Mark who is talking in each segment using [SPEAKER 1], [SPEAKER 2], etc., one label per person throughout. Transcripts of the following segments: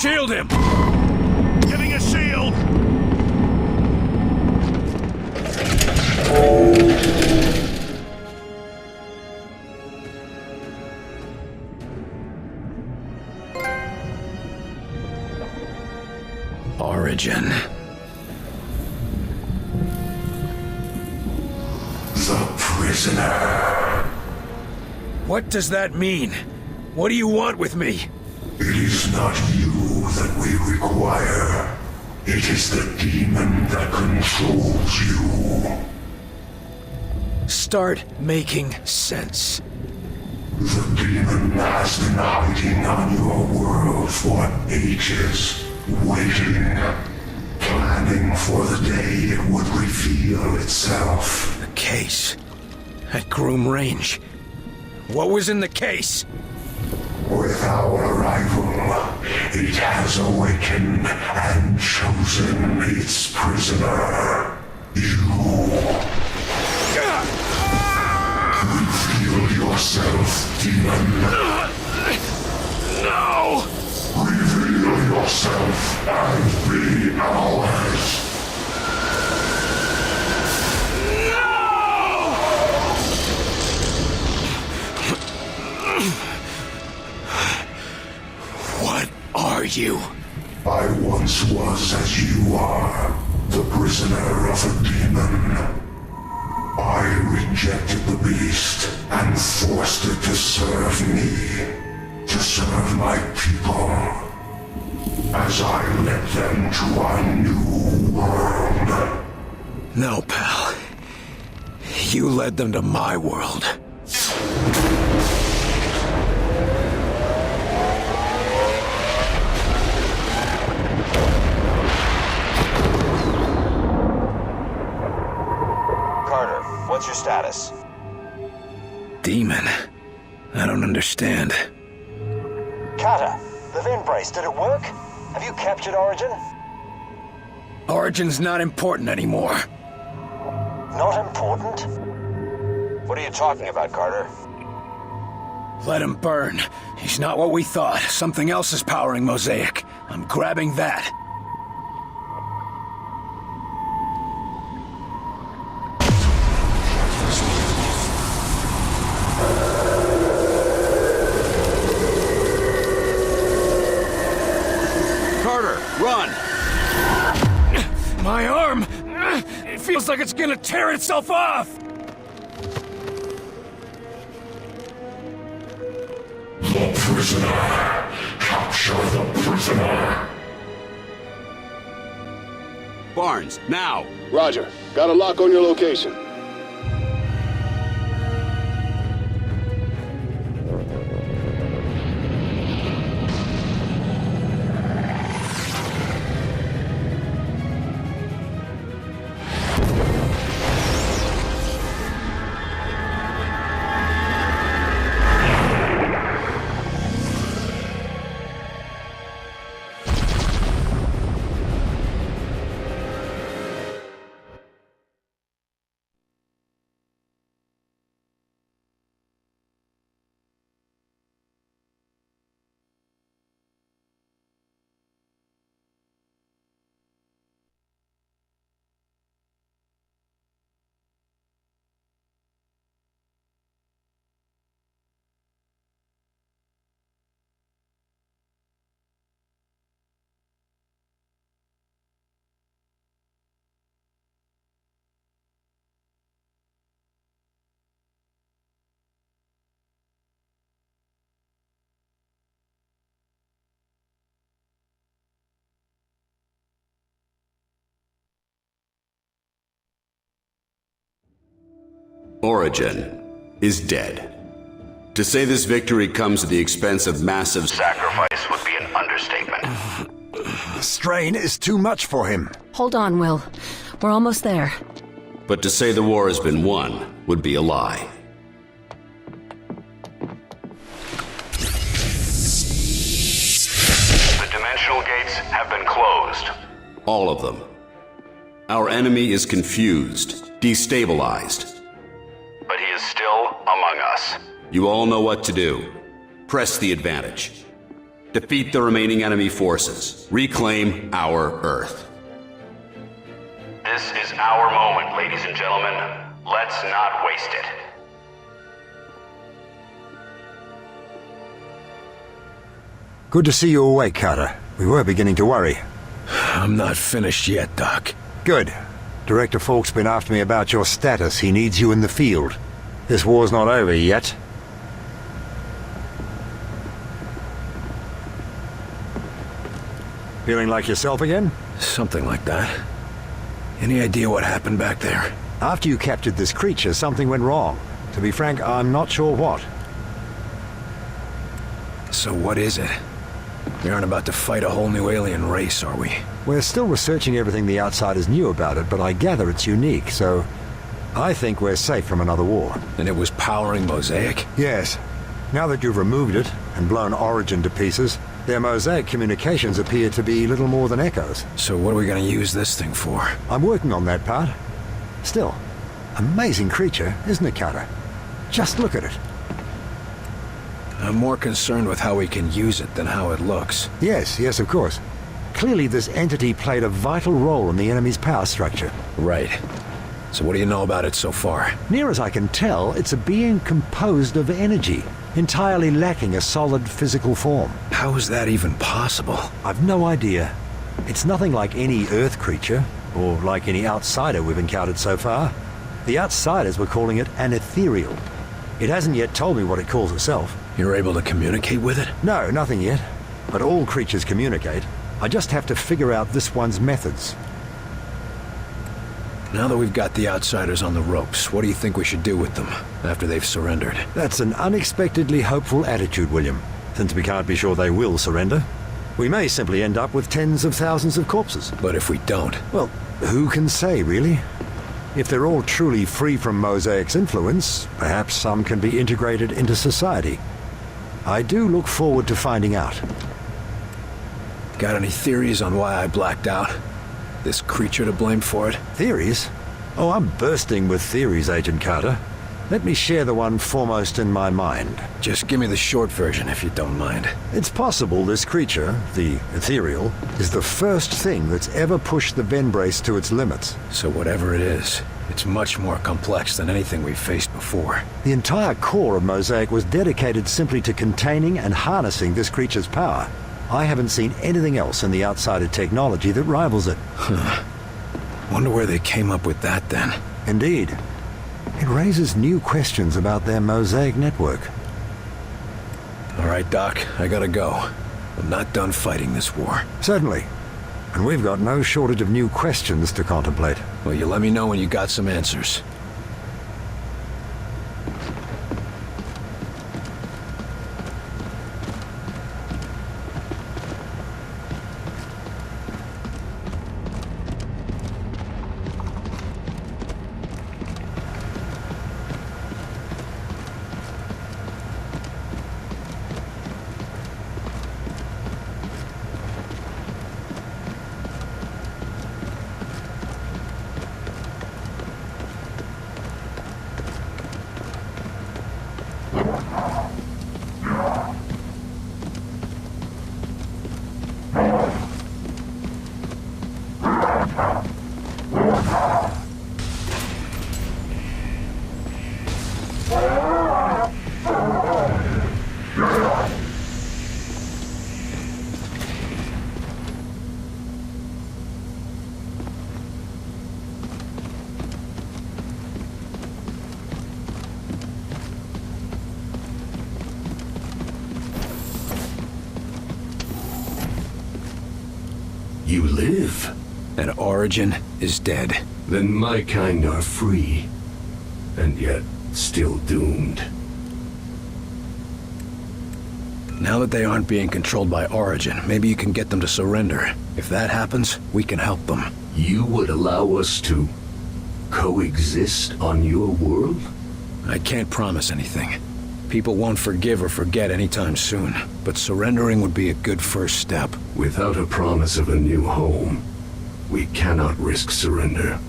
[SPEAKER 1] Shield him!
[SPEAKER 2] Giving a shield!
[SPEAKER 1] Origin.
[SPEAKER 3] The prisoner.
[SPEAKER 1] What does that mean? What do you want with me?
[SPEAKER 3] It is not you that we require. It is the demon that controls you.
[SPEAKER 1] Start making sense.
[SPEAKER 3] The demon has been hiding on your world for ages, waiting, planning for the day it would reveal itself.
[SPEAKER 1] The case. At Groom Range. What was in the case?
[SPEAKER 3] With our arrival, it has awakened and chosen its prisoner. You. Reveal yourself, demon.
[SPEAKER 1] No!
[SPEAKER 3] Reveal yourself and be ours.
[SPEAKER 1] What are you?
[SPEAKER 3] I once was as you are, the prisoner of a demon. I rejected the beast and forced it to serve me, to serve my people, as I led them to a new world.
[SPEAKER 1] No, pal. You led them to my world.
[SPEAKER 4] What's your status?
[SPEAKER 1] Demon. I don't understand.
[SPEAKER 4] Carter, the Vin brace, did it work? Have you captured Origin?
[SPEAKER 1] Origin's not important anymore.
[SPEAKER 4] Not important? What are you talking about, Carter?
[SPEAKER 1] Let him burn. He's not what we thought. Something else is powering Mosaic. I'm grabbing that.
[SPEAKER 2] Run!
[SPEAKER 1] My arm! It feels like it's gonna tear itself off!
[SPEAKER 3] The prisoner! Capture the prisoner!
[SPEAKER 2] Barnes, now!
[SPEAKER 5] Roger. Got a lock on your location.
[SPEAKER 6] Origin is dead. To say this victory comes at the expense of massive sacrifice would be an understatement.
[SPEAKER 7] The strain is too much for him.
[SPEAKER 8] Hold on, Will. We're almost there.
[SPEAKER 6] But to say the war has been won would be a lie. The dimensional gates have been closed. All of them. Our enemy is confused, destabilized. But he is still among us. You all know what to do. Press the advantage. Defeat the remaining enemy forces. Reclaim our Earth.
[SPEAKER 9] This is our moment, ladies and gentlemen. Let's not waste it.
[SPEAKER 7] Good to see you awake, Carter. We were beginning to worry.
[SPEAKER 1] I'm not finished yet, Doc.
[SPEAKER 7] Good. Director Falk's been after me about your status. He needs you in the field. This war's not over yet. Feeling like yourself again?
[SPEAKER 1] Something like that. Any idea what happened back there?
[SPEAKER 7] After you captured this creature, something went wrong. To be frank, I'm not sure what.
[SPEAKER 1] So what is it? We aren't about to fight a whole new alien race, are we?
[SPEAKER 7] We're still researching everything the Outsiders knew about it, but I gather it's unique, so I think we're safe from another war.
[SPEAKER 1] And it was powering Mosaic?
[SPEAKER 7] Yes. Now that you've removed it and blown Origin to pieces, their Mosaic communications appear to be little more than echoes.
[SPEAKER 1] So what are we going to use this thing for?
[SPEAKER 7] I'm working on that part. Still, amazing creature, isn't it, Carter? Just look at it.
[SPEAKER 1] I'm more concerned with how we can use it than how it looks.
[SPEAKER 7] Yes, of course. Clearly this entity played a vital role in the enemy's power structure.
[SPEAKER 1] Right. So what do you know about it so far?
[SPEAKER 7] Near as I can tell, it's a being composed of energy, entirely lacking a solid physical form.
[SPEAKER 1] How is that even possible?
[SPEAKER 7] I've no idea. It's nothing like any Earth creature, or like any outsider we've encountered so far. The Outsiders were calling it an ethereal. It hasn't yet told me what it calls itself.
[SPEAKER 1] You're able to communicate with it?
[SPEAKER 7] No, nothing yet. But all creatures communicate. I just have to figure out this one's methods.
[SPEAKER 1] Now that we've got the Outsiders on the ropes, what do you think we should do with them after they've surrendered?
[SPEAKER 7] That's an unexpectedly hopeful attitude, William. Since we can't be sure they will surrender, we may simply end up with tens of thousands of corpses.
[SPEAKER 1] But if we don't?
[SPEAKER 7] Well, who can say, really? If they're all truly free from Mosaic's influence, perhaps some can be integrated into society. I do look forward to finding out.
[SPEAKER 1] Got any theories on why I blacked out? This creature to blame for it?
[SPEAKER 7] Theories? Oh, I'm bursting with theories, Agent Carter. Let me share the one foremost in my mind.
[SPEAKER 1] Just give me the short version, if you don't mind.
[SPEAKER 7] It's possible this creature, the ethereal, is the first thing that's ever pushed the Venbrace to its limits.
[SPEAKER 1] So whatever it is, it's much more complex than anything we've faced before.
[SPEAKER 7] The entire core of Mosaic was dedicated simply to containing and harnessing this creature's power. I haven't seen anything else in the Outsider technology that rivals it.
[SPEAKER 1] Wonder where they came up with that then.
[SPEAKER 7] Indeed. It raises new questions about their Mosaic network.
[SPEAKER 1] All right, Doc, I gotta go. I'm not done fighting this war.
[SPEAKER 7] Certainly. And we've got no shortage of new questions to contemplate.
[SPEAKER 1] Well, you let me know when you got some answers.
[SPEAKER 3] You live.
[SPEAKER 1] And Origin is dead.
[SPEAKER 3] Then my kind are free. And yet, still doomed.
[SPEAKER 1] Now that they aren't being controlled by Origin, maybe you can get them to surrender. If that happens, we can help them.
[SPEAKER 3] You would allow us to coexist on your world?
[SPEAKER 1] I can't promise anything. People won't forgive or forget anytime soon, but surrendering would be a good first step.
[SPEAKER 3] Without a promise of a new home, we cannot risk surrender.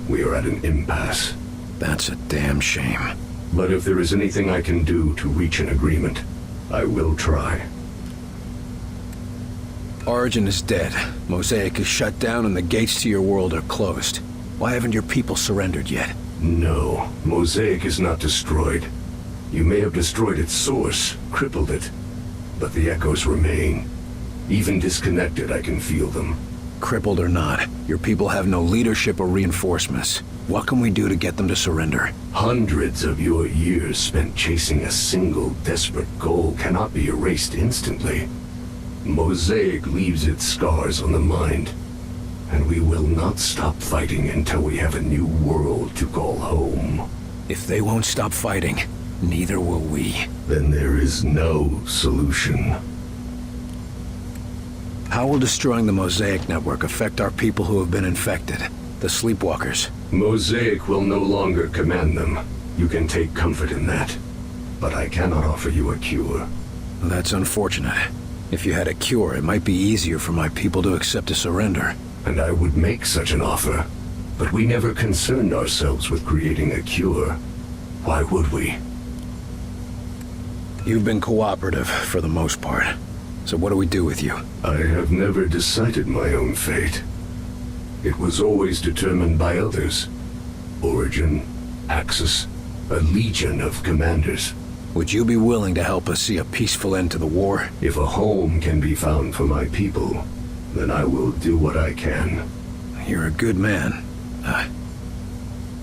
[SPEAKER 3] We are at an impasse.
[SPEAKER 1] That's a damn shame.
[SPEAKER 3] But if there is anything I can do to reach an agreement, I will try.
[SPEAKER 1] Origin is dead. Mosaic is shut down and the gates to your world are closed. Why haven't your people surrendered yet?
[SPEAKER 3] No, Mosaic is not destroyed. You may have destroyed its source, crippled it, but the echoes remain. Even disconnected, I can feel them.
[SPEAKER 1] Crippled or not, your people have no leadership or reinforcements. What can we do to get them to surrender?
[SPEAKER 3] Hundreds of your years spent chasing a single desperate goal cannot be erased instantly. Mosaic leaves its scars on the mind, and we will not stop fighting until we have a new world to call home.
[SPEAKER 1] If they won't stop fighting, neither will we.
[SPEAKER 3] Then there is no solution.
[SPEAKER 1] How will destroying the Mosaic network affect our people who have been infected? The Sleepwalkers?
[SPEAKER 3] Mosaic will no longer command them. You can take comfort in that. But I cannot offer you a cure.
[SPEAKER 1] That's unfortunate. If you had a cure, it might be easier for my people to accept a surrender.
[SPEAKER 3] And I would make such an offer. But we never concerned ourselves with creating a cure. Why would we?
[SPEAKER 1] You've been cooperative, for the most part. So what do we do with you?
[SPEAKER 3] I have never decided my own fate. It was always determined by others. Origin, Axis, a legion of commanders.
[SPEAKER 1] Would you be willing to help us see a peaceful end to the war?
[SPEAKER 3] If a home can be found for my people, then I will do what I can.
[SPEAKER 1] You're a good man.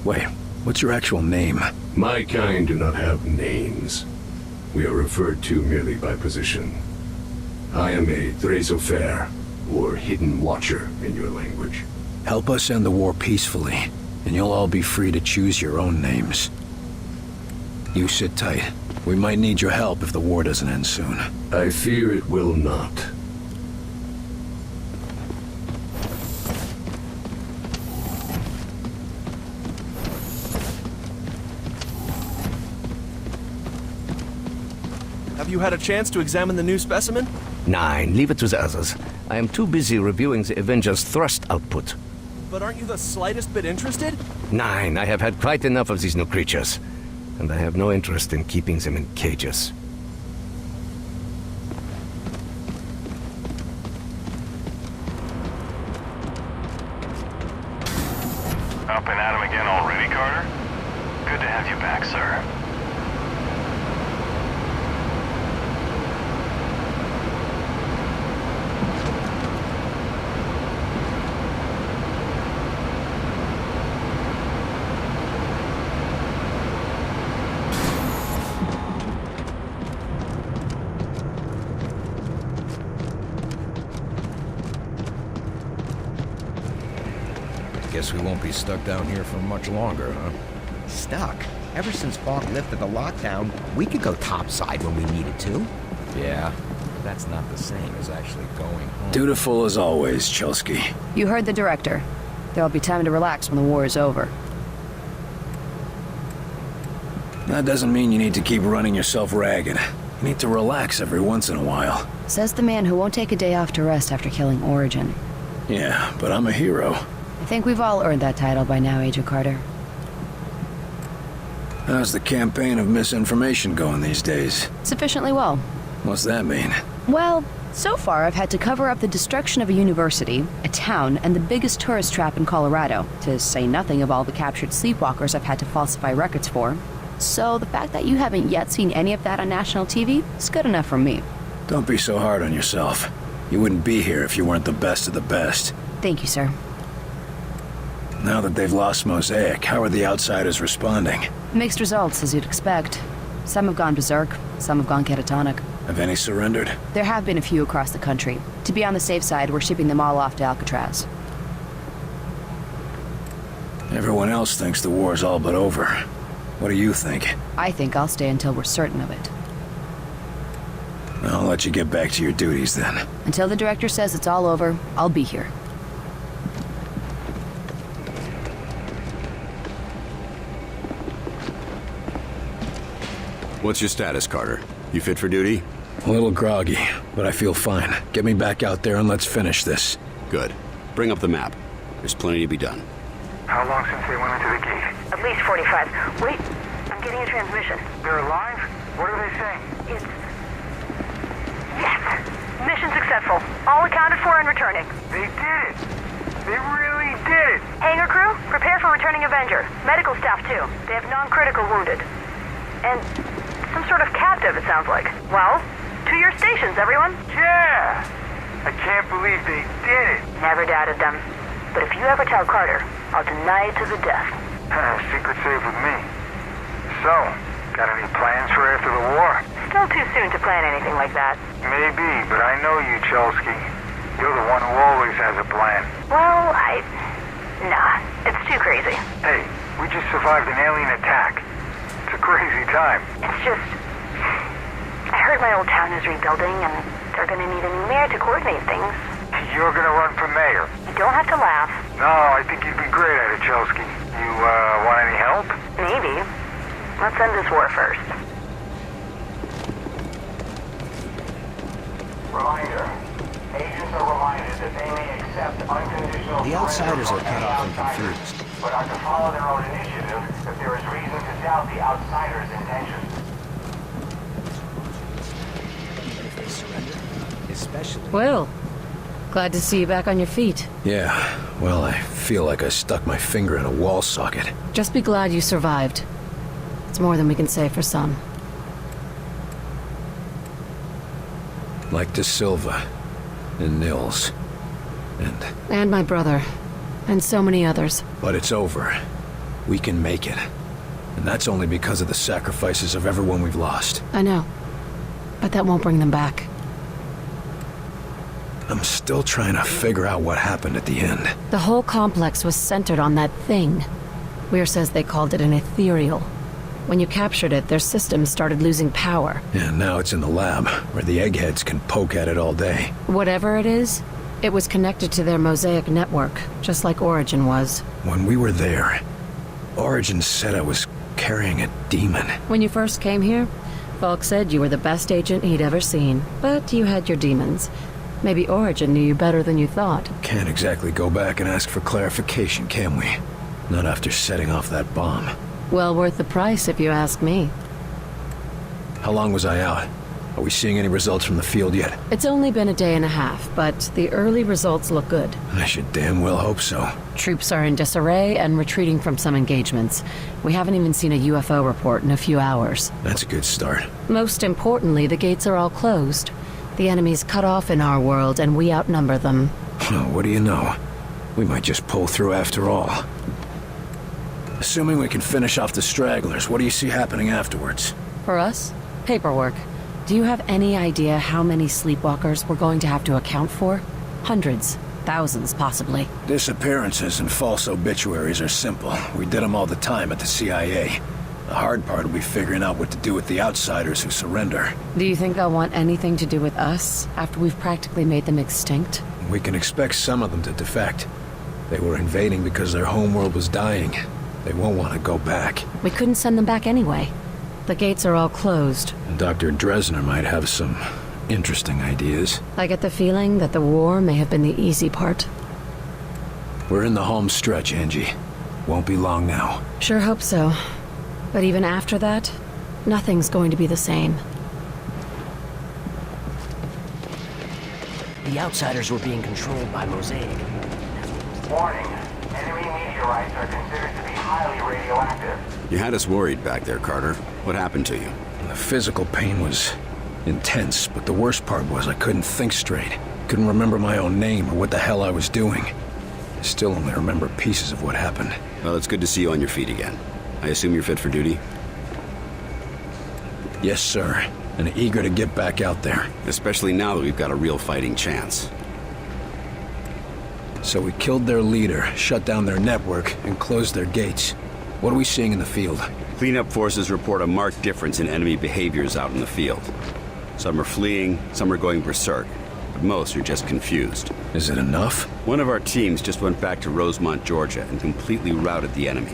[SPEAKER 1] Wait, what's your actual name?
[SPEAKER 3] My kind do not have names. We are referred to merely by position. I am a Thrasofair, or Hidden Watcher in your language.
[SPEAKER 1] Help us end the war peacefully, and you'll all be free to choose your own names. You sit tight. We might need your help if the war doesn't end soon.
[SPEAKER 3] I fear it will not.
[SPEAKER 10] Have you had a chance to examine the new specimen?
[SPEAKER 11] Nein, leave it to the others. I am too busy reviewing the Avengers' thrust output.
[SPEAKER 10] But aren't you the slightest bit interested?
[SPEAKER 11] Nein, I have had quite enough of these new creatures. And I have no interest in keeping them in cages.
[SPEAKER 9] Up and at 'em again already, Carter? Good to have you back, sir.
[SPEAKER 12] Guess we won't be stuck down here for much longer, huh?
[SPEAKER 13] Stuck? Ever since Falk lifted the lockdown, we could go topside when we needed to.
[SPEAKER 12] Yeah, but that's not the same as actually going home.
[SPEAKER 1] Dutiful as always, Chelsky.
[SPEAKER 8] You heard the director. There'll be time to relax when the war is over.
[SPEAKER 1] That doesn't mean you need to keep running yourself ragged. You need to relax every once in a while.
[SPEAKER 8] Says the man who won't take a day off to rest after killing Origin.
[SPEAKER 1] Yeah, but I'm a hero.
[SPEAKER 8] I think we've all earned that title by now, Agent Carter.
[SPEAKER 1] How's the campaign of misinformation going these days?
[SPEAKER 8] Sufficiently well.
[SPEAKER 1] What's that mean?
[SPEAKER 8] Well, so far I've had to cover up the destruction of a university, a town, and the biggest tourist trap in Colorado, to say nothing of all the captured sleepwalkers I've had to falsify records for. So the fact that you haven't yet seen any of that on national TV is good enough for me.
[SPEAKER 1] Don't be so hard on yourself. You wouldn't be here if you weren't the best of the best.
[SPEAKER 8] Thank you, sir.
[SPEAKER 1] Now that they've lost Mosaic, how are the outsiders responding?
[SPEAKER 8] Mixed results, as you'd expect. Some have gone berserk, some have gone catatonic.
[SPEAKER 1] Have any surrendered?
[SPEAKER 8] There have been a few across the country. To be on the safe side, we're shipping them all off to Alcatraz.
[SPEAKER 1] Everyone else thinks the war's all but over. What do you think?
[SPEAKER 8] I think I'll stay until we're certain of it.
[SPEAKER 1] I'll let you get back to your duties then.
[SPEAKER 8] Until the director says it's all over, I'll be here.
[SPEAKER 6] What's your status, Carter? You fit for duty?
[SPEAKER 1] A little groggy, but I feel fine. Get me back out there and let's finish this.
[SPEAKER 6] Good. Bring up the map. There's plenty to be done.
[SPEAKER 14] How long since they went into the gate?
[SPEAKER 15] At least 45. Wait, I'm getting a transmission.
[SPEAKER 14] They're alive? What are they saying?
[SPEAKER 15] It's... Yes! Mission successful. All accounted and returning.
[SPEAKER 14] They did it! They really did it!
[SPEAKER 15] Hangar crew, prepare for returning Avenger. Medical staff, too. They have non-critical wounded. And some sort of captive, it sounds like. Well, to your stations, everyone.
[SPEAKER 14] Yeah! I can't believe they did it!
[SPEAKER 15] Never doubted them. But if you ever tell Carter, I'll deny it to the death.
[SPEAKER 14] Secret safe with me. So, got any plans for after the war?
[SPEAKER 15] Still too soon to plan anything like that.
[SPEAKER 14] Maybe, but I know you, Chelsky. You're the one who always has a plan.
[SPEAKER 15] Well, nah, it's too crazy.
[SPEAKER 14] Hey, we just survived an alien attack. It's a crazy time.
[SPEAKER 15] It's just... I heard my old town is rebuilding, and they're gonna need a new mayor to coordinate things.
[SPEAKER 14] You're gonna run for mayor.
[SPEAKER 15] You don't have to laugh.
[SPEAKER 14] No, I think you'd be great at it, Chelsky. You, want any help?
[SPEAKER 15] Maybe. Let's end this war first.
[SPEAKER 4] Reminder. Agents are reminded that they may accept unconditional...
[SPEAKER 1] The outsiders are cut off and confused.
[SPEAKER 4] But are to follow their own initiative if there is reason to doubt the outsiders' intentions.
[SPEAKER 1] If they surrender, especially...
[SPEAKER 8] Well, glad to see you back on your feet.
[SPEAKER 1] Yeah, well, I feel like I stuck my finger in a wall socket.
[SPEAKER 8] Just be glad you survived. It's more than we can say for some.
[SPEAKER 1] Like De Silva, and Nils,
[SPEAKER 8] And my brother. And so many others.
[SPEAKER 1] But it's over. We can make it. And that's only because of the sacrifices of everyone we've lost.
[SPEAKER 8] I know. But that won't bring them back.
[SPEAKER 1] I'm still trying to figure out what happened at the end.
[SPEAKER 8] The whole complex was centered on that thing. Weir says they called it an ethereal. When you captured it, their systems started losing power.
[SPEAKER 1] And now it's in the lab, where the eggheads can poke at it all day.
[SPEAKER 8] Whatever it is, it was connected to their mosaic network, just like Origin was.
[SPEAKER 1] When we were there, Origin said I was carrying a demon.
[SPEAKER 8] When you first came here, Falk said you were the best agent he'd ever seen, but you had your demons. Maybe Origin knew you better than you thought.
[SPEAKER 1] Can't exactly go back and ask for clarification, can we? Not after setting off that bomb.
[SPEAKER 8] Well worth the price, if you ask me.
[SPEAKER 1] How long was I out? Are we seeing any results from the field yet?
[SPEAKER 8] It's only been a day and a half, but the early results look good.
[SPEAKER 1] I should damn well hope so.
[SPEAKER 8] Troops are in disarray and retreating from some engagements. We haven't even seen a UFO report in a few hours.
[SPEAKER 1] That's a good start.
[SPEAKER 8] Most importantly, the gates are all closed. The enemy's cut off in our world, and we outnumber them.
[SPEAKER 1] What do you know? We might just pull through after all. Assuming we can finish off the stragglers, what do you see happening afterwards?
[SPEAKER 8] For us? Paperwork. Do you have any idea how many sleepwalkers we're going to have to account for? Hundreds. Thousands, possibly.
[SPEAKER 1] Disappearances and false obituaries are simple. We did them all the time at the CIA. The hard part will be figuring out what to do with the outsiders who surrender.
[SPEAKER 8] Do you think they'll want anything to do with us after we've practically made them extinct?
[SPEAKER 1] We can expect some of them to defect. They were invading because their homeworld was dying. They won't want to go back.
[SPEAKER 8] We couldn't send them back anyway. The gates are all closed.
[SPEAKER 1] And Dr. Dresner might have some interesting ideas.
[SPEAKER 8] I get the feeling that the war may have been the easy part.
[SPEAKER 1] We're in the home stretch, Angie. Won't be long now.
[SPEAKER 8] Sure hope so. But even after that, nothing's going to be the same.
[SPEAKER 16] The outsiders were being controlled by Mosaic.
[SPEAKER 4] Warning. Enemy meteorites are considered to be highly radioactive.
[SPEAKER 6] You had us worried back there, Carter. What happened to you?
[SPEAKER 1] The physical pain was intense, but the worst part was I couldn't think straight. Couldn't remember my own name or what the hell I was doing. I still only remember pieces of what happened.
[SPEAKER 6] Well, it's good to see you on your feet again. I assume you're fit for duty?
[SPEAKER 1] Yes, sir. And eager to get back out there.
[SPEAKER 6] Especially now that we've got a real fighting chance.
[SPEAKER 1] So we killed their leader, shut down their network, and closed their gates. What are we seeing in the field?
[SPEAKER 6] Cleanup forces report a marked difference in enemy behaviors out in the field. Some are fleeing, some are going berserk, but most are just confused.
[SPEAKER 1] Is it enough?
[SPEAKER 6] One of our teams just went back to Rosemont, Georgia, and completely routed the enemy.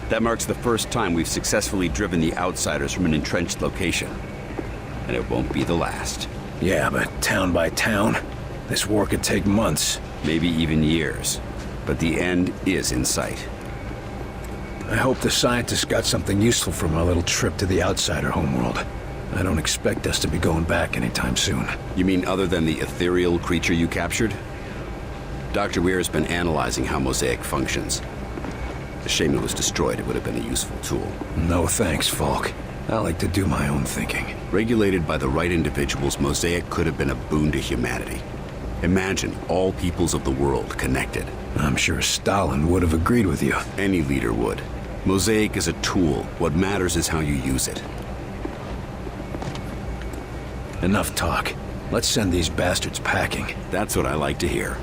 [SPEAKER 6] That marks the first time we've successfully driven the outsiders from an entrenched location. And it won't be the last.
[SPEAKER 1] Yeah, but town by town, this war could take months.
[SPEAKER 6] Maybe even years. But the end is in sight.
[SPEAKER 1] I hope the scientists got something useful from our little trip to the outsider homeworld. I don't expect us to be going back anytime soon.
[SPEAKER 6] You mean other than the ethereal creature you captured? Dr. Weir has been analyzing how Mosaic functions. A shame it was destroyed. It would have been a useful tool.
[SPEAKER 1] No thanks, Falk. I like to do my own thinking.
[SPEAKER 6] Regulated by the right individuals, Mosaic could have been a boon to humanity. Imagine all peoples of the world connected.
[SPEAKER 1] I'm sure Stalin would have agreed with you.
[SPEAKER 6] Any leader would. Mosaic is a tool. What matters is how you use it.
[SPEAKER 1] Enough talk. Let's send these bastards packing.
[SPEAKER 6] That's what I like to hear.